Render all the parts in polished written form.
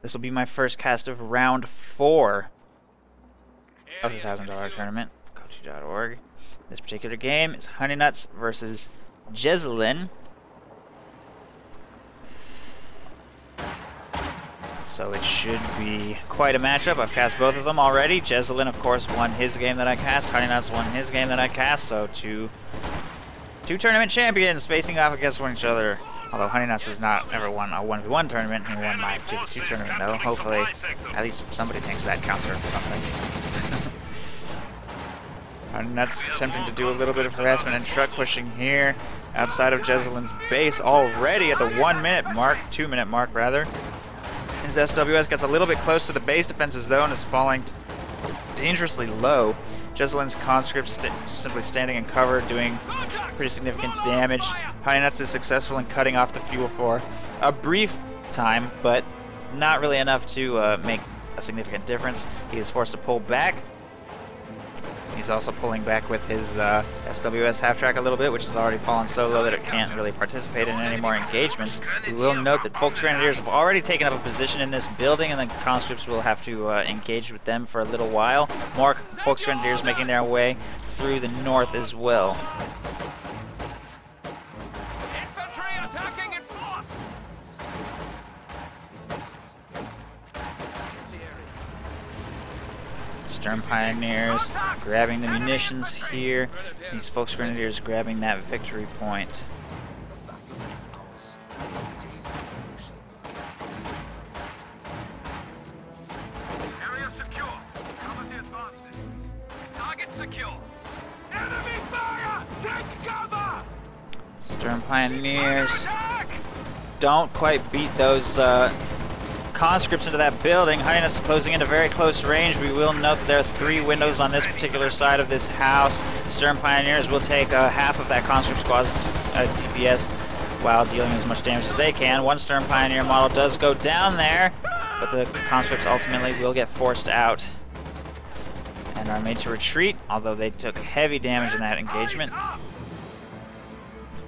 This will be my first cast of round 4 of the $1,000 tournament. Kochi.org. This particular game is Hon3ynuts versus Jesulin. So it should be quite a matchup. I've cast both of them already. Jesulin, of course, won his game that I cast. Hon3ynuts won his game that I cast. So two tournament champions facing off against each other. Although Hon3ynuts has not ever won a 1v1 tournament, he won my 2v2 tournament though. Hopefully, at least somebody thinks that counts for something. Hon3ynuts attempting to do a little bit of harassment and truck pushing here outside of Jesulin's base already at the 1 minute mark, 2 minute mark rather. His SWS gets a little bit close to the base defenses though and is falling dangerously low. Jesulin's conscripts simply standing in cover, doing pretty significant damage. Hon3ynuts is successful in cutting off the fuel for a brief time, but not really enough to make a significant difference. He is forced to pull back. He's also pulling back with his SWS half-track a little bit, which has already fallen so low that it can't really participate in any more engagements. We will note that Folks Grenadiers have already taken up a position in this building, and the conscripts will have to engage with them for a little while. More Folks Grenadiers making their way through the north as well. Infantry attacking in force! Stern Pioneers grabbing the munitions here. These Folks Grenadiers grabbing that victory point. Area secure. Cover the advances. Target secure. Enemy fire! Take cover! Stern Pioneers don't quite beat those conscripts into that building. Hon3ynuts is closing into very close range. We will note that there are 3 windows on this particular side of this house. Stern Pioneers will take half of that conscript squad's DPS while dealing as much damage as they can. One Stern Pioneer model does go down there, but the conscripts ultimately will get forced out and are made to retreat, although they took heavy damage in that engagement.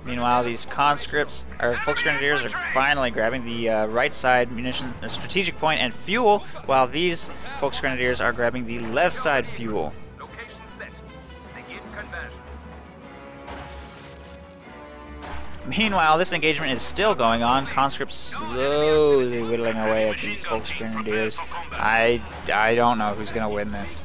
Meanwhile, these conscripts, or Folks Grenadiers, are finally grabbing the right side munition, strategic point and fuel, while these Folks Grenadiers are grabbing the left side fuel. Location set. Begin conversion. Meanwhile, this engagement is still going on. Conscripts slowly whittling away at these Folks Grenadiers. I don't know who's gonna win this.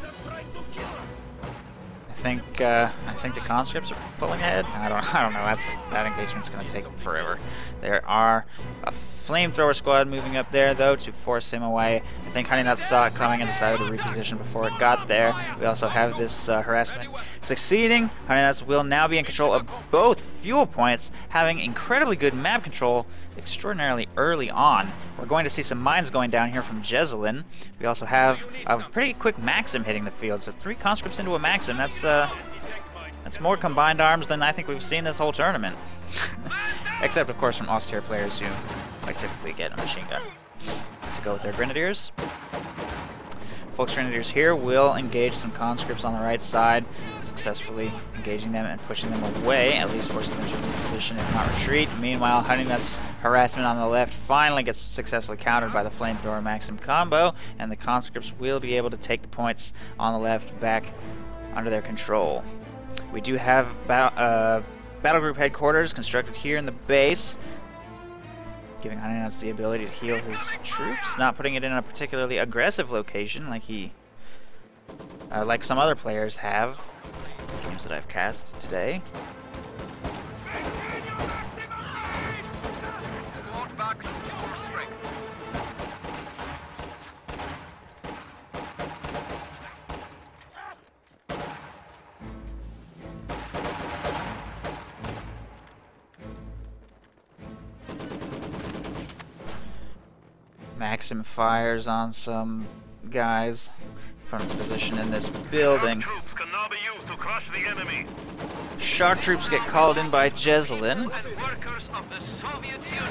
I think the conscripts are pulling ahead. I don't know. That engagement's going to take forever. There are a flamethrower squad moving up there though to force him away. I think Hon3ynuts saw it coming and decided to reposition before it got there. We also have this harassment succeeding. Hon3ynuts will now be in control of both fuel points, having incredibly good map control extraordinarily early on. We're going to see some mines going down here from Jesulin. We also have a pretty quick Maxim hitting the field, so 3 conscripts into a Maxim. That's more combined arms than I think we've seen this whole tournament. Except, of course, from austere players who typically get a machine gun to go with their Grenadiers. Folks Grenadiers here will engage some conscripts on the right side, successfully engaging them and pushing them away, at least forcing them to reposition if not retreat. Meanwhile, Hon3ynuts' harassment on the left finally gets successfully countered by the flamethrower Maxim combo, and the conscripts will be able to take the points on the left back under their control. We do have battle group headquarters constructed here in the base, giving Hon3ynuts the ability to heal his troops, not putting it in a particularly aggressive location like some other players have in games that I've cast today. Squad back to full strength. Maxim fires on some guys from his position in this building. Troops can now be used to crush the enemy. Shark troops get called in by Jesulin. Workers of the Soviet Union.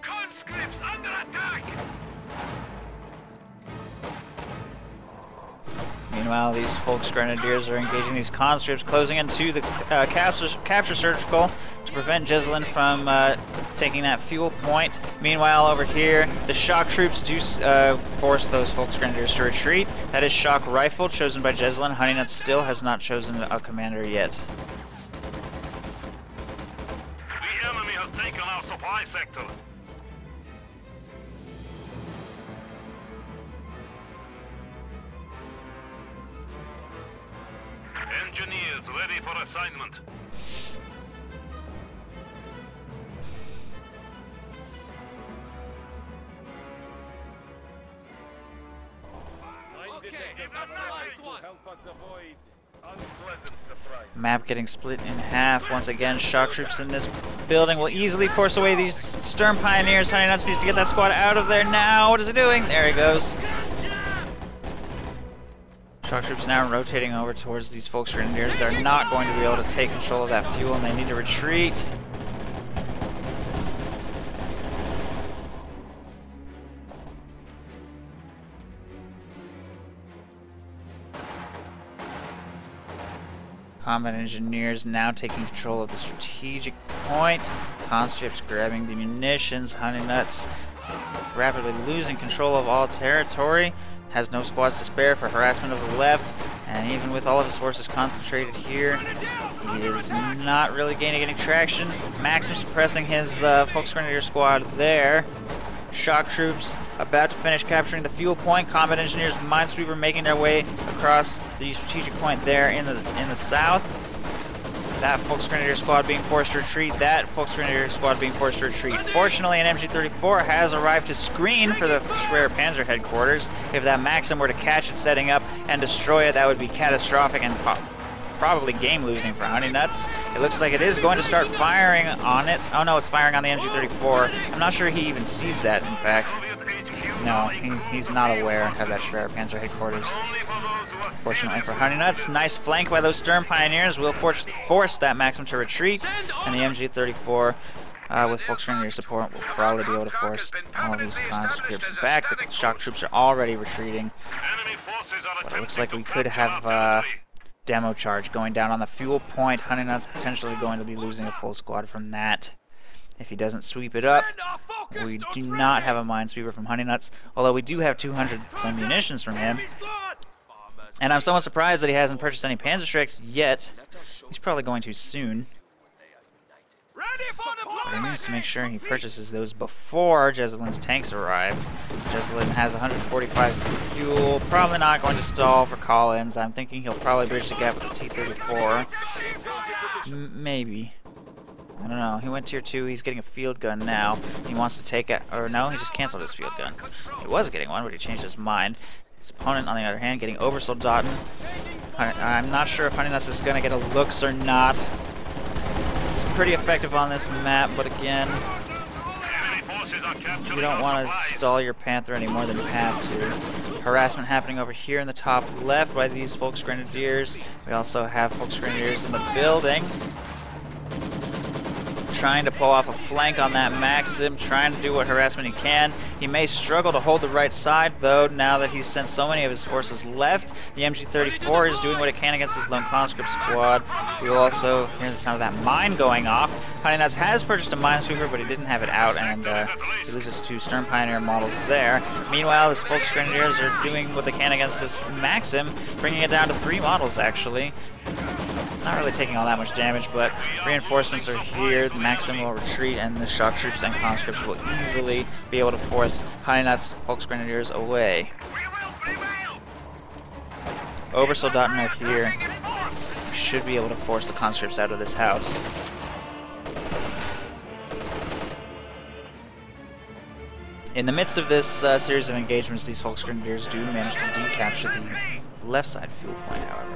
Conscripts under attack. Meanwhile, these Folks Grenadiers are engaging these conscripts, closing into the capture surgical to prevent Jesulin from taking that fuel point. Meanwhile, over here, the shock troops do force those Folks Grenadiers to retreat. That is shock rifle, chosen by Jesulin. Hon3ynuts still has not chosen a commander yet. The enemy has taken our supply sector. Engineers ready for assignment. Okay, that's the last one. Help us avoid unpleasant surprise. Map getting split in half. Once again, shock troops in this building will easily force away these Stern Pioneers. Hon3ynuts needs to get that squad out of there now. What is he doing? There he goes. Shock troops now rotating over towards these Folks Grenadiers. They're not going to be able to take control of that fuel, and they need to retreat. Combat engineers now taking control of the strategic point. Conscripts grabbing the munitions. Hon3ynuts rapidly losing control of all territory. Has no squads to spare for harassment of the left, and even with all of his forces concentrated here, he is not really gaining any traction. Maxim suppressing his Folks Grenadier squad there. Shock troops about to finish capturing the fuel point. Combat engineers, Minesweeper making their way across the strategic point there in the south. That Folks Grenadier squad being forced to retreat. That Folks Grenadier squad being forced to retreat. Fortunately, an MG34 has arrived to screen for the Schwerer Panzer headquarters. If that Maxim were to catch it setting up and destroy it, that would be catastrophic and probably game-losing for Hon3ynuts. It looks like it is going to start firing on it. Oh no, it's firing on the MG34. I'm not sure he even sees that, in fact. No, he's not aware of that Schwerer Panzer headquarters. Fortunately for Hon3ynuts, nice flank by those Stern Pioneers will force that Maxim to retreat, and the MG34 with Folks Grenadier support will probably be able to force all of these conscripts back. The shock troops are already retreating, but it looks like we could have demo charge going down on the fuel point. Hon3ynuts potentially going to be losing a full squad from that if he doesn't sweep it up. We do not have a Minesweeper from Hon3ynuts, although we do have 200 some munitions from him. And I'm somewhat surprised that he hasn't purchased any Panzerschrecks yet. He's probably going to soon. But he needs to make sure he purchases those before Jesulin's tanks arrive. Jesulin has 145 fuel, probably not going to stall for Collins. I'm thinking he'll probably bridge the gap with the T-34. Maybe. I don't know. He went tier 2. He's getting a field gun now. He wants to take it. Or no, he just canceled his field gun. He was getting one, but he changed his mind. His opponent, on the other hand, getting Oversoldaten. I'm not sure if Hon3ynuts is going to get a looks or not. It's pretty effective on this map, but again, you don't want to stall your Panther any more than you have to. Harassment happening over here in the top left by these Folks Grenadiers. We also have Folks Grenadiers in the building, trying to pull off a flank on that Maxim, trying to do what harassment he can. He may struggle to hold the right side, though, now that he's sent so many of his forces left. The MG34 is doing what it can against his lone conscript squad. We will also hear the sound of that mine going off. Hon3ynuts has purchased a Minesweeper, but he didn't have it out, and he loses 2 Stern Pioneer models there. Meanwhile, his Folks Grenadiers are doing what they can against this Maxim, bringing it down to 3 models, actually. Not really taking all that much damage, but reinforcements are here. The Maxim will retreat, and the shock troops and conscripts will easily be able to force Hon3ynuts' Folks Grenadiers away. Oversoldaten are here. Should be able to force the conscripts out of this house. In the midst of this series of engagements, these Folks Grenadiers do manage to decapture the left side fuel point, however.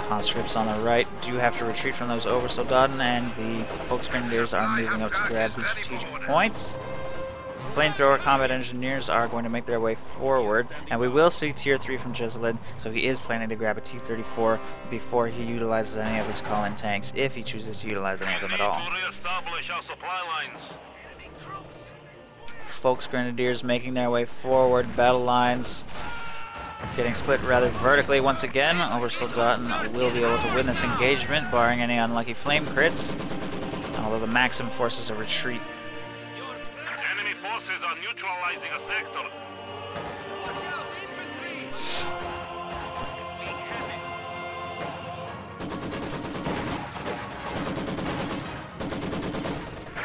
Conscripts on the right do have to retreat from those Oversoldaten, and the Folks Grenadiers are moving up to grab these strategic points. Flamethrower combat engineers are going to make their way forward, and we will see tier 3 from Jesulin, so he is planning to grab a T-34 before he utilizes any of his call-in tanks, if he chooses to utilize any of them at all. Folks Grenadiers making their way forward, battle lines getting split rather vertically once again. Oversoldaten will be able to win this engagement, barring any unlucky flame crits. Although the Maxim forces a retreat. Enemy forces are neutralizing a sector.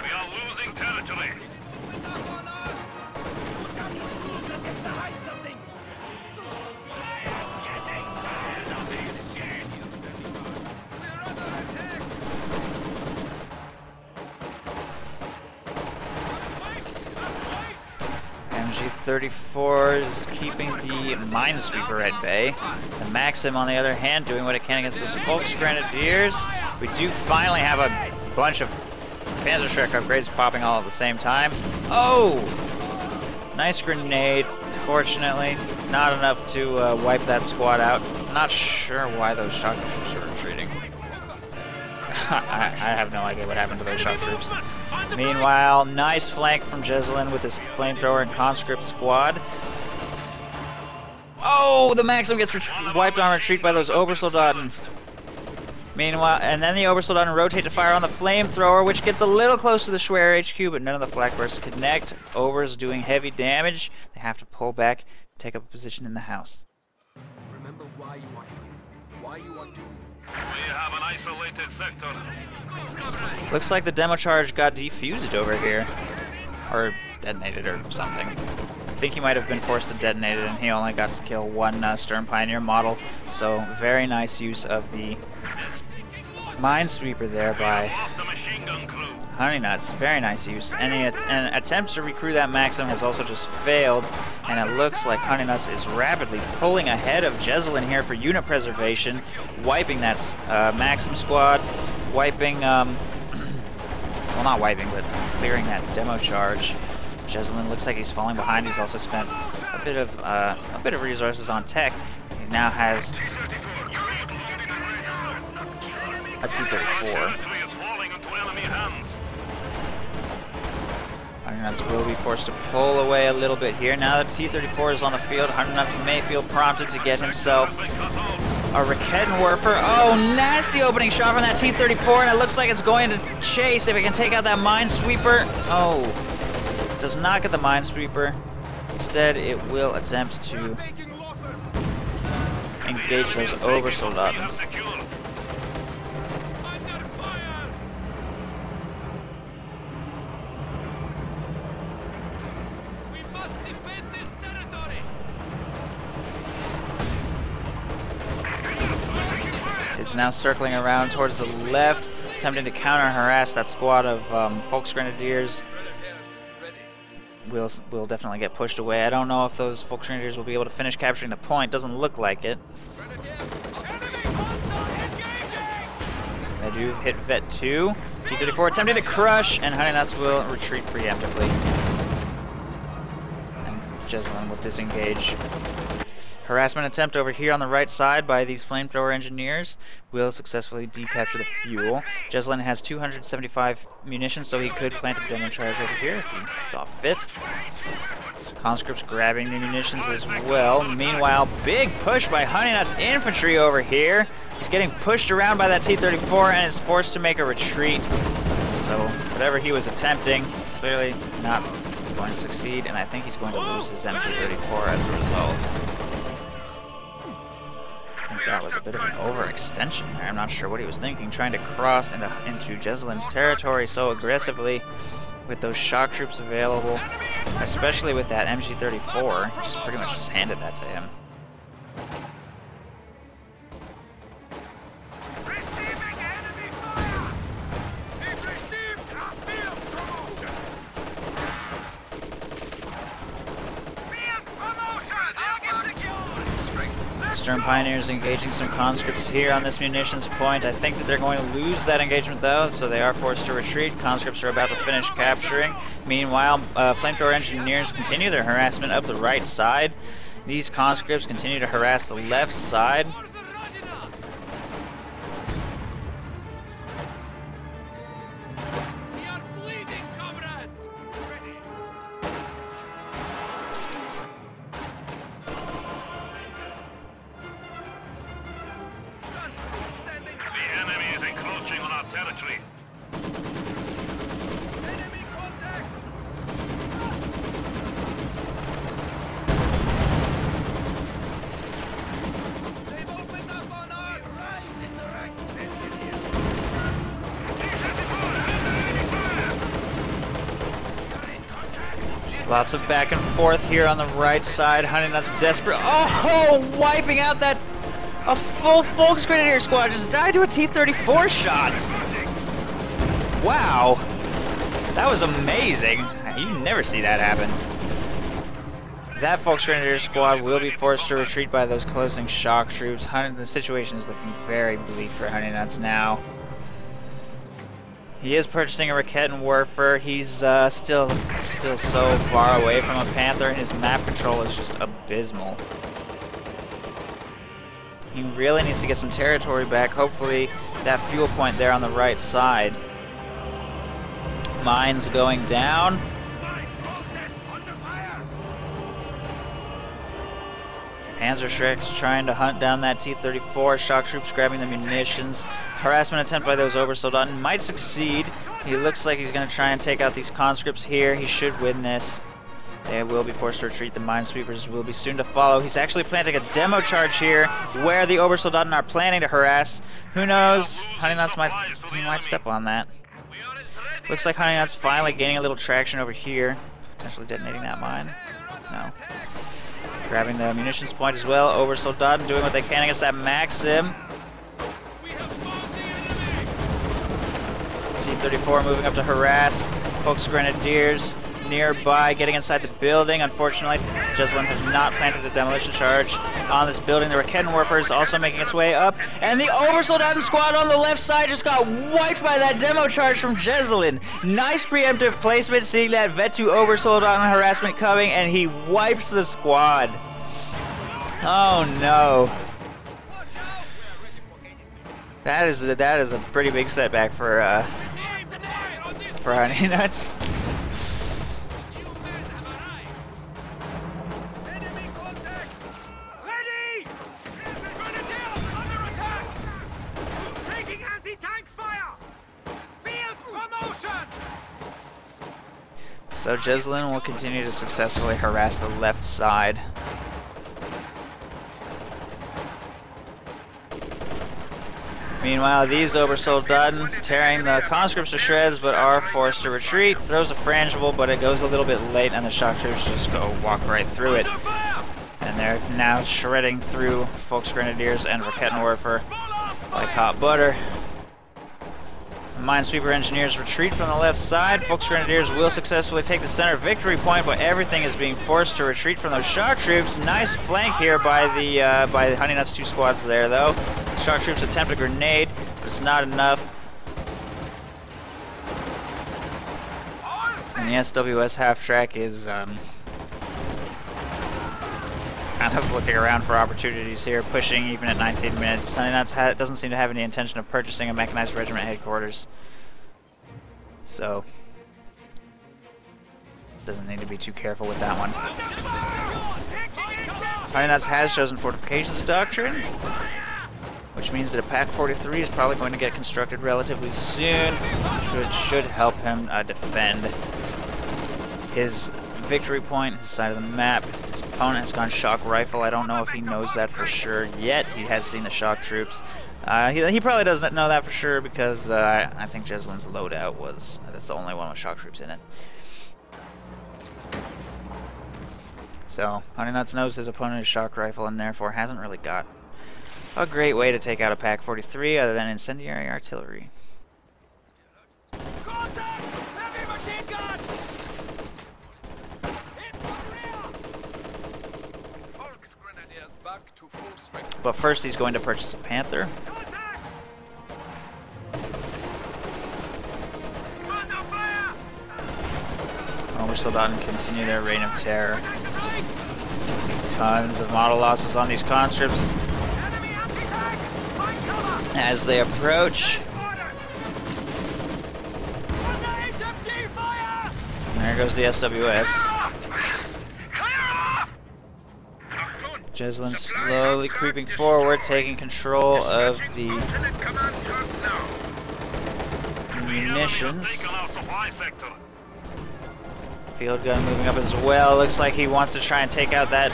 We are losing territory. MG34 is keeping the Minesweeper at bay. The Maxim, on the other hand, doing what it can against those Volks Grenadiers. We do finally have a bunch of Panzerschreck upgrades popping all at the same time. Oh! Nice grenade. Fortunately, not enough to wipe that squad out. I'm not sure why those shock troops are retreating. I have no idea what happened to those shock troops. Meanwhile, nice flank from Jesulin with his flamethrower and conscript squad. Oh, the Maxim gets wiped on retreat by those Obersoldaten. Meanwhile, and then the Obersoldaten rotate to fire on the flamethrower, which gets a little close to the Schwer HQ, but none of the flak bursts connect. Ober's doing heavy damage. They have to pull back, take up a position in the house. Remember why you are here, why you are doing this. We have an isolated sector. Looks like the demo charge got defused over here. Or detonated or something. I think he might have been forced to detonate it, and he only got to kill one Stern Pioneer model. So very nice use of the Minesweeper there by Hon3ynuts. Very nice use. Any attempt to recruit that Maxim has also just failed, and it looks like Hon3ynuts is rapidly pulling ahead of Jesulin here for unit preservation, wiping that Maxim squad, wiping, well, not wiping, but clearing that demo charge. Jesulin looks like he's falling behind. He's also spent a bit of resources on tech. He now has a T-34. Hon3ynuts will be forced to pull away a little bit here. Now that T-34 is on the field, Hon3ynuts may feel prompted to get himself a Raketenwerfer. Oh, nasty opening shot from that T-34, and it looks like it's going to chase if it can take out that Minesweeper. Oh, does not get the Minesweeper. Instead, it will attempt to engage those Obersoldaten. It's now circling around towards the left, attempting to counter-harass that squad of Volks Grenadiers. Will definitely get pushed away. I don't know if those Volks Grenadiers will be able to finish capturing the point. Doesn't look like it. They do hit Vet 2. T-34 attempting to crush, and Hon3ynuts will retreat preemptively. And Jesulin will disengage. Harassment attempt over here on the right side by these flamethrower engineers will successfully decapture the fuel. Jesulin has 275 munitions, so he could plant a demo charge over here if he saw fit. Conscripts grabbing the munitions as well. Meanwhile, big push by Hon3ynuts infantry over here. He's getting pushed around by that T-34 and is forced to make a retreat. So whatever he was attempting, clearly not going to succeed, and I think he's going to lose his MG34 as a result. I think that was a bit of an overextension there. I'm not sure what he was thinking, trying to cross into Jesulin's territory so aggressively with those shock troops available, especially with that MG34. Just pretty much just handed that to him. Stern Pioneers engaging some conscripts here on this munitions point. I think that they're going to lose that engagement though, so they are forced to retreat. Conscripts are about to finish capturing. Meanwhile, flamethrower engineers continue their harassment up the right side. These conscripts continue to harass the left side. territory. Enemy contact! They've opened up on us! Rise in the ranks, engineer! Lots of back and forth here on the right side. Hon3ynuts desperate. Oh, wiping out that a full Volksgrenadier squad just died to a T-34 shot. Wow, that was amazing. You never see that happen. That Volksgrenadier squad will be forced to retreat by those closing shock troops. The situation is looking very bleak for Hon3ynuts now. He is purchasing a Rakettenwerfer. He's still so far away from a Panther, and his map control is just abysmal. He really needs to get some territory back. Hopefully, that fuel point there on the right side. Mines going down. Panzerschrecks trying to hunt down that T-34. Shock troops grabbing the munitions. Harassment attempt by those Obersoldaten might succeed. He looks like he's going to try and take out these conscripts here. He should win this. They will be forced to retreat. The minesweepers will be soon to follow. He's actually planting a demo charge here where the Obersoldaten are planning to harass. Who knows? Hon3ynuts might step on that. Looks like Hon3ynuts finally gaining a little traction over here. Potentially detonating that mine. No. Grabbing the munitions point as well. Obersoldaten doing what they can against that Maxim. T-34 moving up to harass. Volksgrenadiers nearby, getting inside the building. Unfortunately, Jesulin has not planted a demolition charge on this building. The Rakettenwerfer is also making its way up, and the Obersoldaten squad on the left side just got wiped by that demo charge from Jesulin. Nice preemptive placement, seeing that Vet2 Obersoldaten harassment coming, and he wipes the squad. Oh no. That is a pretty big setback for Hon3ynuts. Enemy contact! Ready! Grenadiers under attack! Taking anti-tank fire! Field promotion! So Jesulin will continue to successfully harass the left side. Meanwhile, these Obersoldaten tearing the conscripts to shreds, but are forced to retreat. Throws a frangible, but it goes a little bit late, and the shock troops just go walk right through it. And they're now shredding through Volksgrenadiers and Rakettenwerfer like hot butter. Minesweeper engineers retreat from the left side. Volksgrenadiers will successfully take the center victory point, but everything is being forced to retreat from those shock troops. Nice flank here by the Hon3ynuts 2 squads there, though. Shock troops attempt a grenade, but it's not enough. And the SWS half-track is kind of looking around for opportunities here, pushing even at 19 minutes. Hon3ynuts doesn't seem to have any intention of purchasing a mechanized regiment headquarters. So, doesn't need to be too careful with that one. Hon3ynuts has chosen fortifications doctrine, which means that a Pack 43 is probably going to get constructed relatively soon, which should help him defend his victory point, his side of the map. His opponent has gone shock rifle. I don't know if he knows that for sure yet. He has seen the shock troops. He probably doesn't know that for sure because I think Jesulin's loadout that's the only one with shock troops in it. So Hon3ynuts knows his opponent is shock rifle and therefore hasn't really got a great way to take out a Pack 43 other than incendiary artillery. But first he's going to purchase a Panther. Obersoldaten continue their reign of terror. Tons of model losses on these conscripts as they approach. And there goes the SWS. Jesulin slowly creeping forward, taking control of the munitions. Taken our supply sector. Field gun moving up as well. Looks like he wants to try and take out that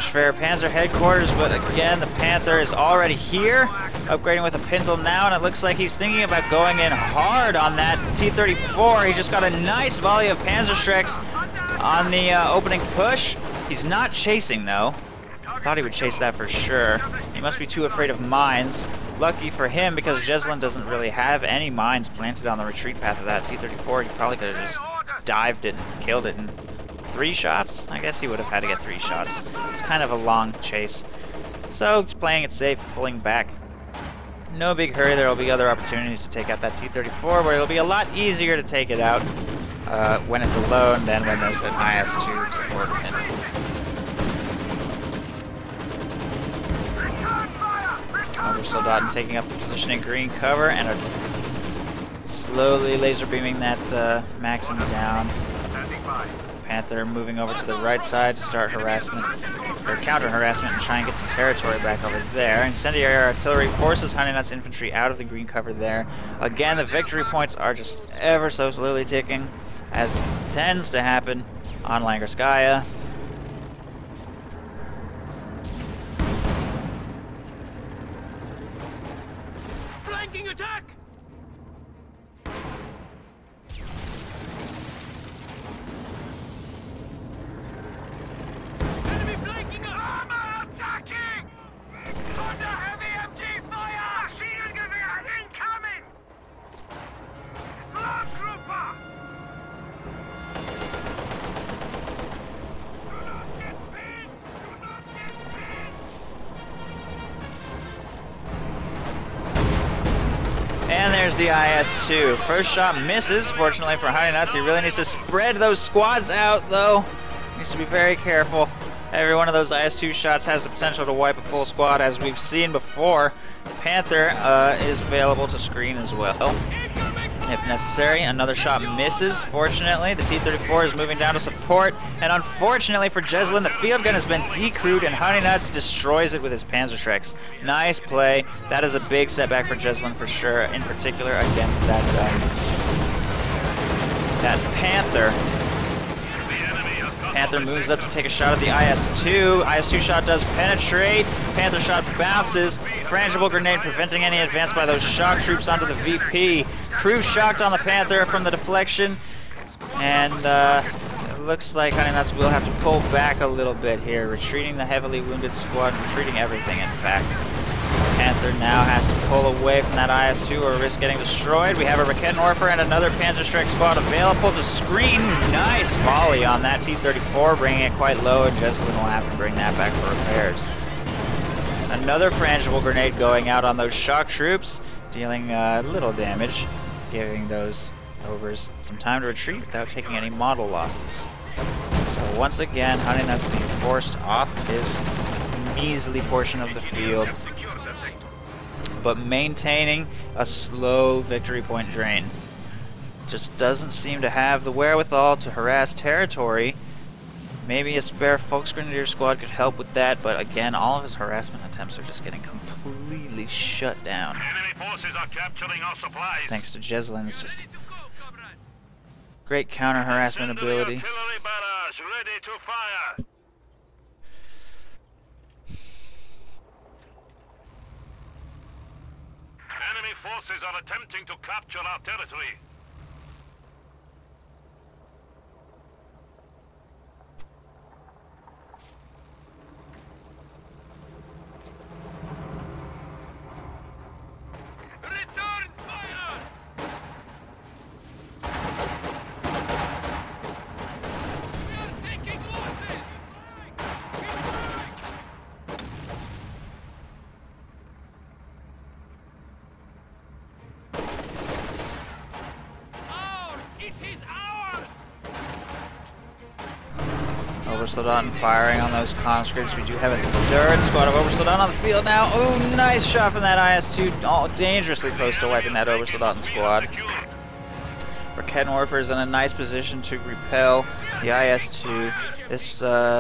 Schwer Panzer headquarters, but again, the Panther is already here, upgrading with a Pintle now, and it looks like he's thinking about going in hard on that T-34. He just got a nice volley of Panzerschrecks on the opening push. He's not chasing, though. Thought he would chase that for sure. He must be too afraid of mines. Lucky for him, because Jesulin doesn't really have any mines planted on the retreat path of that T-34. He probably could have just dived it and killed it in 3 shots? I guess he would have had to get 3 shots. It's kind of a long chase. So he's playing it safe, pulling back. No big hurry, there will be other opportunities to take out that T-34, where it'll be a lot easier to take it out when it's alone than when there's an IS-2 support in it. Oversoldaten taking up the position in green cover and slowly laser beaming that Maxim down. Panther moving over to the right side to start harassment, or counter harassment, and try and get some territory back over there. Incendiary artillery forces Hon3ynuts infantry out of the green cover there. Again, the victory points are just ever so slowly ticking, as tends to happen on Langerskaya. Flanking attack! Enemy flanking us! Armor attacking! Under heavy MG fire! Maschinengewehr incoming! Flakgruppe! Do not get beat! Do not get beat! And there's the IS-2. First shot misses, fortunately for Hon3ynuts. He really needs to spread those squads out, though. Needs to be very careful. Every one of those IS-2 shots has the potential to wipe a full squad, as we've seen before. Panther is available to screen as well, if necessary. Another shot misses, fortunately. The T-34 is moving down to support, and unfortunately for Jesulin, the field gun has been decrewed, and Hon3ynuts destroys it with his Panzerschrecks. Nice play. That is a big setback for Jesulin for sure, in particular against that Panther. Panther moves up to take a shot at the IS-2. IS-2 shot does penetrate. Panther shot bounces. Frangible grenade preventing any advance by those shock troops onto the VP. Crew shocked on the Panther from the deflection. And it looks like Hon3ynuts will have to pull back a little bit here. Retreating the heavily wounded squad. Retreating everything, in fact. Panther now has to pull away from that IS-2 or risk getting destroyed. We have a Raketenwerfer and another Panzerschreck squad available to screen. Nice volley on that T-34, bringing it quite low, and Jesulin will have to bring that back for repairs. Another frangible grenade going out on those shock troops, dealing little damage, giving those overs some time to retreat without taking any model losses. So once again, Hon3ynuts being forced off his measly portion of the field, but maintaining a slow victory point drain. Just doesn't seem to have the wherewithal to harass territory. Maybe a spare Volksgrenadier squad could help with that, but again, all of his harassment attempts are just getting completely shut down. Enemy forces are capturing our supplies. Thanks to Jesulin's just great counter harassment ability. Artillery barrage ready to fire. Enemy forces are attempting to capture our territory. Return fire! We are taking losses! Ours! It is ours! Oversoldaten firing on those conscripts. We do have a third squad of Oversoldaten on the field now. Oh, nice shot from that IS-2. Oh, dangerously close to wiping that Oversoldaten squad. Raketenwerfer is in a nice position to repel the IS-2.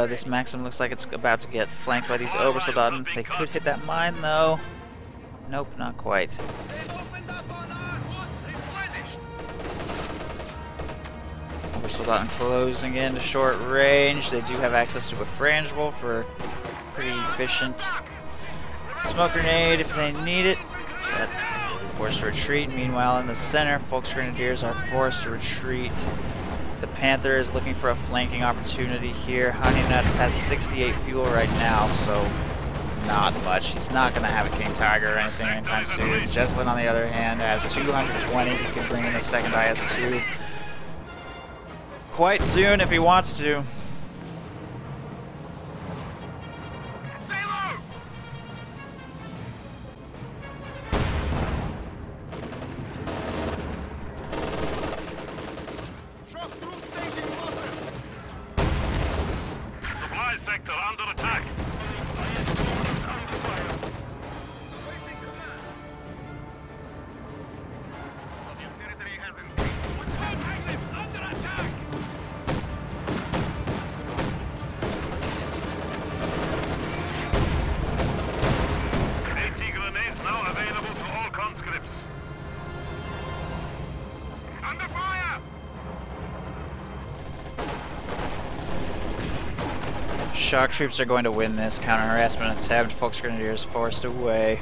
This Maxim looks like it's about to get flanked by these Oversoldaten. They could hit that mine though. Nope, not quite. They've opened up on us! Replenished! We're still not closing in to short range. They do have access to a frangible for pretty efficient smoke grenade if they need it. But forced to retreat. Meanwhile, in the center, Volksgrenadiers are forced to retreat. The Panther is looking for a flanking opportunity here. Hon3ynuts has 68 fuel right now, so not much. He's not going to have a King Tiger or anything anytime soon. Jesulin, on the other hand, has 220. He can bring in the second IS-2 quite soon if he wants to. Supply sector under attack. Awaiting command! Soviet territory has increased. Conscripts under attack! AT grenades now available to all conscripts. Under fire! Shock troops are going to win this counter-harassment attempt. Volksgrenadiers forced away.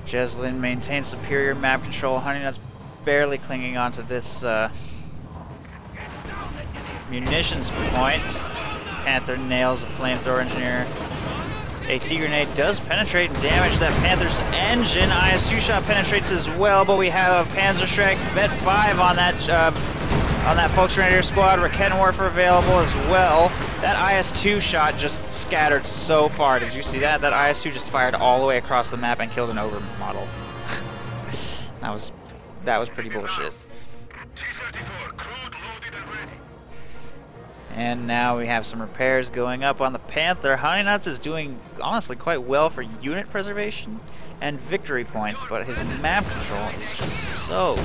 Jesulin maintains superior map control. Hon3ynuts barely clinging onto this munitions point. Panther nails a flamethrower engineer. AT grenade does penetrate and damage that Panther's engine. IS-2 shot penetrates as well, but we have a Panzerschreck Vet 5 on that Volksgrenadier squad. Raketenwerfer available as well. That IS-2 shot just scattered so far. Did you see that? That IS-2 just fired all the way across the map and killed an over model. that was pretty bullshit. T-34, crude loaded and ready. And now we have some repairs going up on the Panther. Hon3ynuts is doing honestly quite well for unit preservation and victory points, but his map control is just so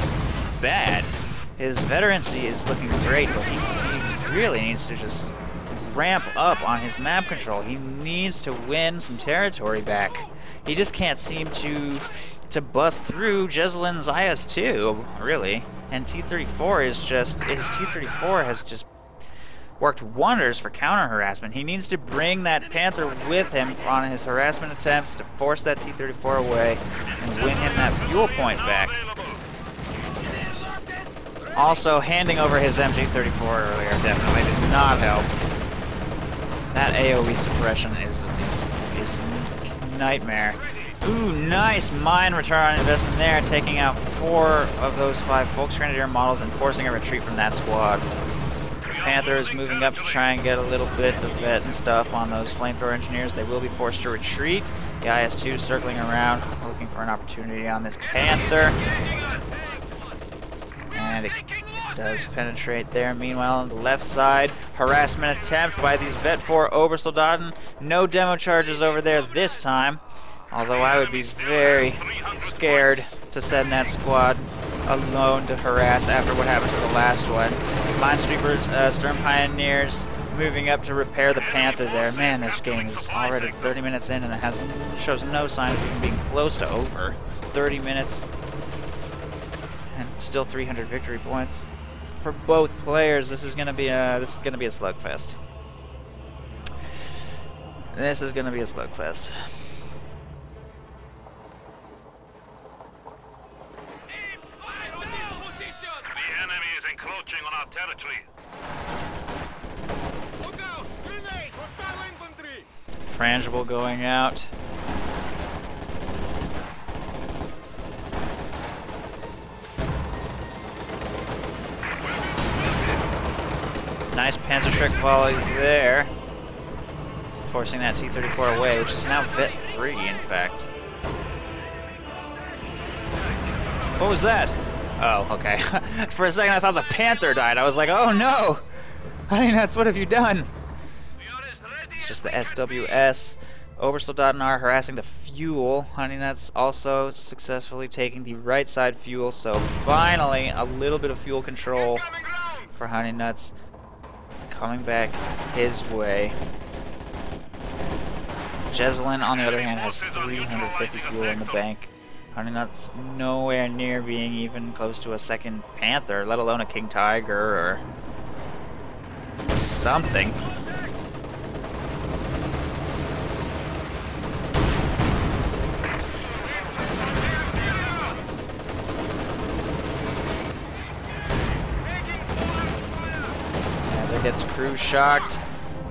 bad. His veterancy is looking great, but he really needs to just ramp up on his map control. He needs to win some territory back. He just can't seem to bust through Jesulin's IS-2, really. And T-34 is just, his T-34 has just worked wonders for counter-harassment. He needs to bring that Panther with him on his harassment attempts to force that T-34 away and win him that fuel point back. Also, handing over his MG-34 earlier definitely did not help. That AoE suppression is nightmare. Ooh, nice mine return on investment there, taking out 4 of those 5 Volksgrenadier models and forcing a retreat from that squad. Panther is moving up to try and get a little bit of vet and stuff on those flamethrower engineers. They will be forced to retreat. The IS-2 circling around, looking for an opportunity on this Panther. And it does penetrate there. Meanwhile, on the left side, harassment attempt by these Vet 4 Obersoldaten. No demo charges over there this time. Although I would be very scared to send that squad alone to harass after what happened to the last one. Minesweepers, Sturm Pioneers moving up to repair the Panther there. Man, this game is already 30 minutes in and it shows no sign of even being close to over. 30 minutes and still 300 victory points for both players. This is gonna be a slugfest. This is gonna be a slugfest. The enemy is encroaching on our territory. Look out! Grenade! Hostile infantry! Frangible going out. Nice Panzerschreck volley there. Forcing that T-34 away, which is now Vet 3 in fact. What was that? Oh, okay. For a second I thought the Panther died. I was like, oh no! Hon3ynuts, what have you done? It's just the SWS. Obersoldaten are harassing the fuel. Hon3ynuts also successfully taking the right side fuel, so finally a little bit of fuel control for Hon3ynuts coming back his way. Jesulin, on the other hand, has 350 fuel in the bank. Hon3ynuts nowhere near being even close to a second Panther, let alone a King Tiger or something. Panther gets crew shocked.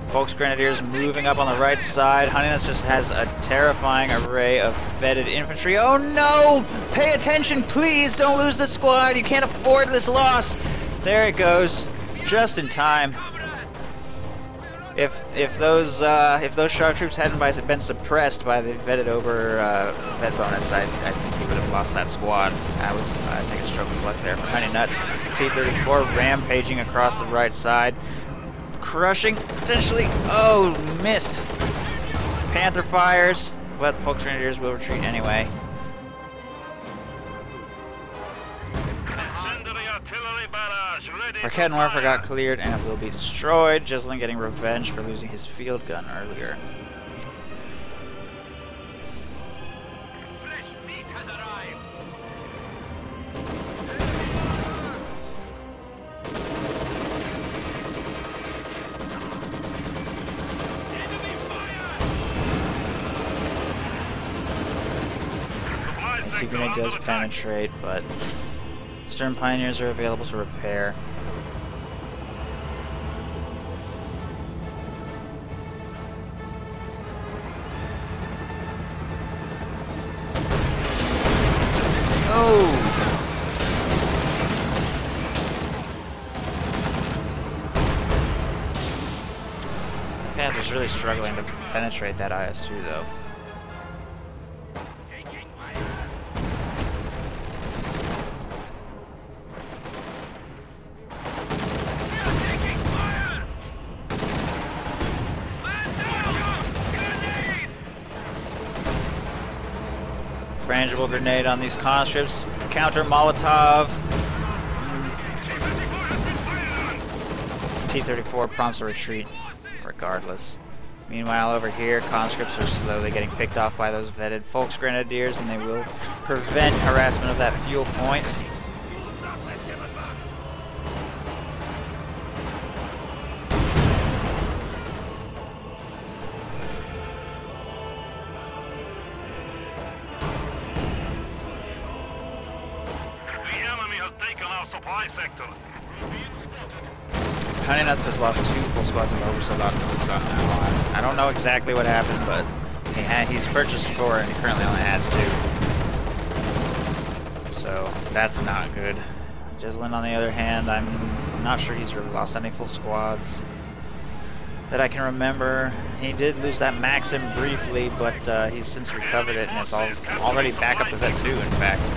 Folks Grenadiers moving up on the right side. Hon3ynuts just has a terrifying array of vetted infantry. Oh no! Pay attention, please! Don't lose the squad! You can't afford this loss! There it goes. Just in time. If those shark troops hadn't been suppressed by the vetted over vet bonus, I think he would have lost that squad. I think a stroke of luck there for Hon3ynuts. T-34 rampaging across the right side. Crushing, potentially. Oh, missed. Panther fires, but Folks Grenadiers will retreat anyway. Rocket Warfare got cleared and it will be destroyed. Jesulin getting revenge for losing his field gun earlier. Grenade does penetrate, but stern pioneers are available to repair. Oh! Panther's really struggling to penetrate that IS-2 though. Frangible grenade on these conscripts. Counter Molotov. T-34 prompts a retreat regardless. Meanwhile over here, conscripts are slowly getting picked off by those vetted Folks Grenadiers, and they will prevent harassment of that fuel point. Hon3ynuts has lost 2 full squads of oversold optimals on that line. I don't know exactly what happened, but he's purchased 4 and he currently only has 2. So that's not good. Jesulin, on the other hand, I'm not sure he's really lost any full squads that I can remember. He did lose that Maxim briefly, but he's since recovered it and it's already back up to Vet 2, in fact.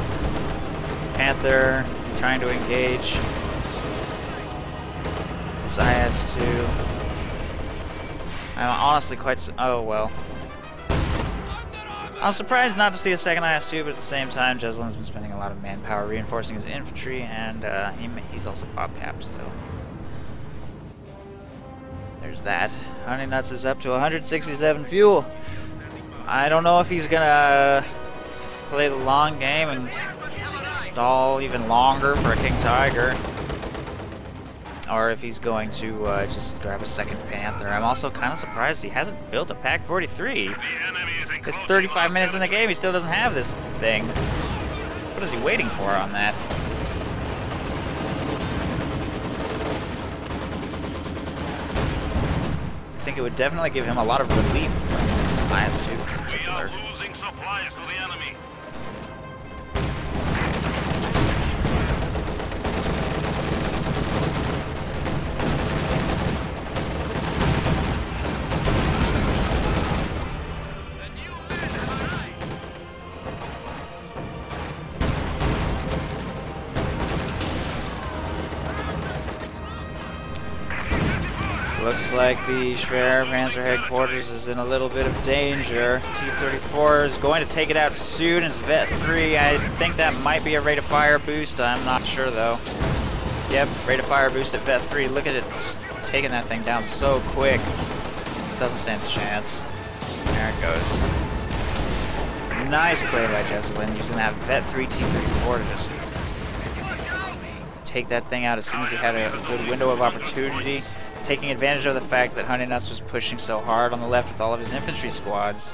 Panther trying to engage. IS-2. I'm honestly oh well. I'm surprised not to see a second IS-2, but at the same time, Jesulin's been spending a lot of manpower reinforcing his infantry, and he's also pop-capped, so there's that. Hon3ynuts is up to 167 fuel. I don't know if he's gonna play the long game and stall even longer for a King Tiger, or if he's going to just grab a second Panther. I'm also kind of surprised he hasn't built a Pack 43. It's 35 minutes in the game, he still doesn't have this thing. What is he waiting for on that? I think it would definitely give him a lot of relief from this IS-2 in particular. We are losing supplies to the enemy. Looks like the Schwer Panzer headquarters is in a little bit of danger. T-34 is going to take it out soon. It's Vet 3. I think that might be a rate of fire boost. I'm not sure though. Yep, rate of fire boost at Vet 3. Look at it, just taking that thing down so quick. Doesn't stand a chance. There it goes. Nice play by Jesulin, using that Vet 3 T-34 to just take that thing out as soon as he had a good window of opportunity, taking advantage of the fact that Hon3ynuts was pushing so hard on the left with all of his infantry squads.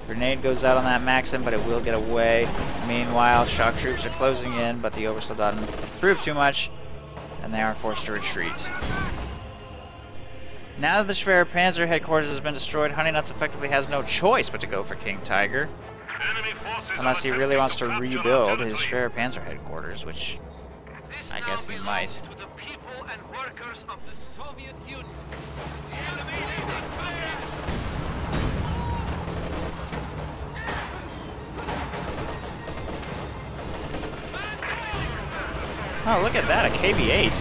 Grenade goes out on that Maxim, but it will get away. Meanwhile, shock troops are closing in, but the Oversoul doesn't prove too much, and they are forced to retreat. Now that the Schwer Panzer headquarters has been destroyed, Hon3ynuts effectively has no choice but to go for King Tiger. Unless he really wants to rebuild his Schwer Panzer headquarters, which I guess he might. To the people and workers of the Soviet Union. Oh, look at that, a KV-8.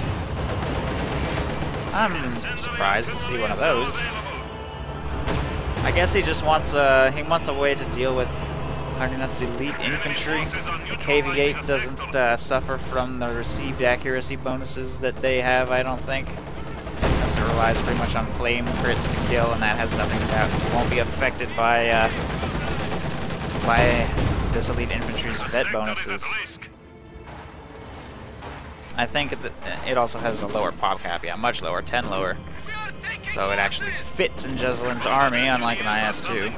I'm surprised to see one of those. I guess he just wants a way to deal with Hon3ynuts' elite infantry. The KV-8 doesn't suffer from the received accuracy bonuses that they have, I don't think. And since it relies pretty much on flame crits to kill, and that has nothing that won't be affected by this elite infantry's vet bonuses. I think it also has a lower pop cap, yeah, much lower, 10 lower. So it actually fits in Jesulin's army, unlike an IS-2.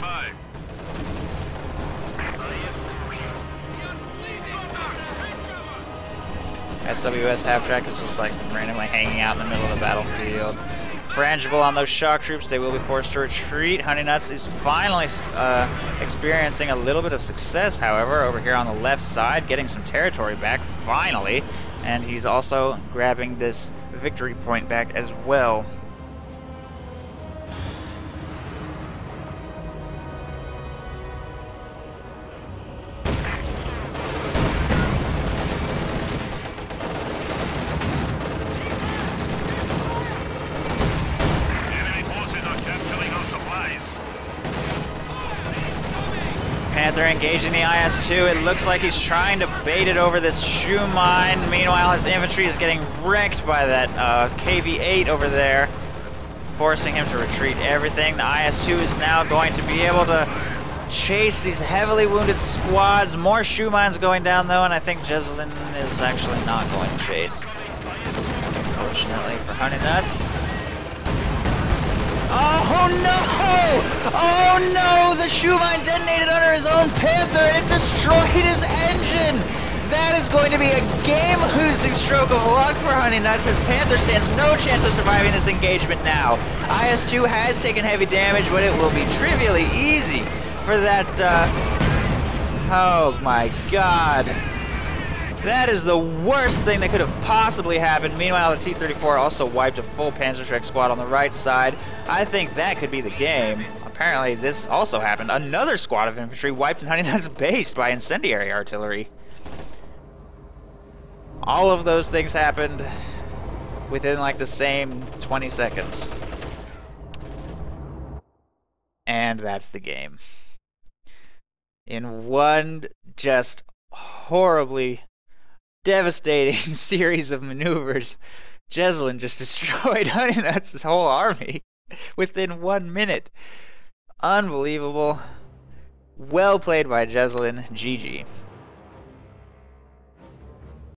SWS half-track is just like randomly hanging out in the middle of the battlefield. Frangible on those shock troops, they will be forced to retreat. Hon3ynuts is finally experiencing a little bit of success, however, over here on the left side, getting some territory back, finally. And he's also grabbing this victory point back as well. Panther engaging the IS-2. It looks like he's trying to bait it over this shoe mine. Meanwhile, his infantry is getting wrecked by that KV-8 over there, forcing him to retreat everything. The IS-2 is now going to be able to chase these heavily wounded squads. More shoe mines going down, though, and I think Jesulin is actually not going to chase. Unfortunately for Hon3ynuts. Oh no! Oh no! The shoe mine detonated under his own Panther and it destroyed his engine! That is going to be a game-losing stroke of luck for Hon3ynuts. His Panther stands no chance of surviving this engagement now. IS-2 has taken heavy damage, but it will be trivially easy for that, oh my god. That is the worst thing that could have possibly happened. Meanwhile, the T-34 also wiped a full Panzerschreck squad on the right side. I think that could be the game. Apparently, this also happened. Another squad of infantry wiped in Hon3ynuts' base by incendiary artillery. All of those things happened within like the same 20 seconds. And that's the game. In one just horribly devastating series of maneuvers, Jesulin just destroyed Hon3ynuts' whole army within 1 minute. Unbelievable. Well played by Jesulin. GG.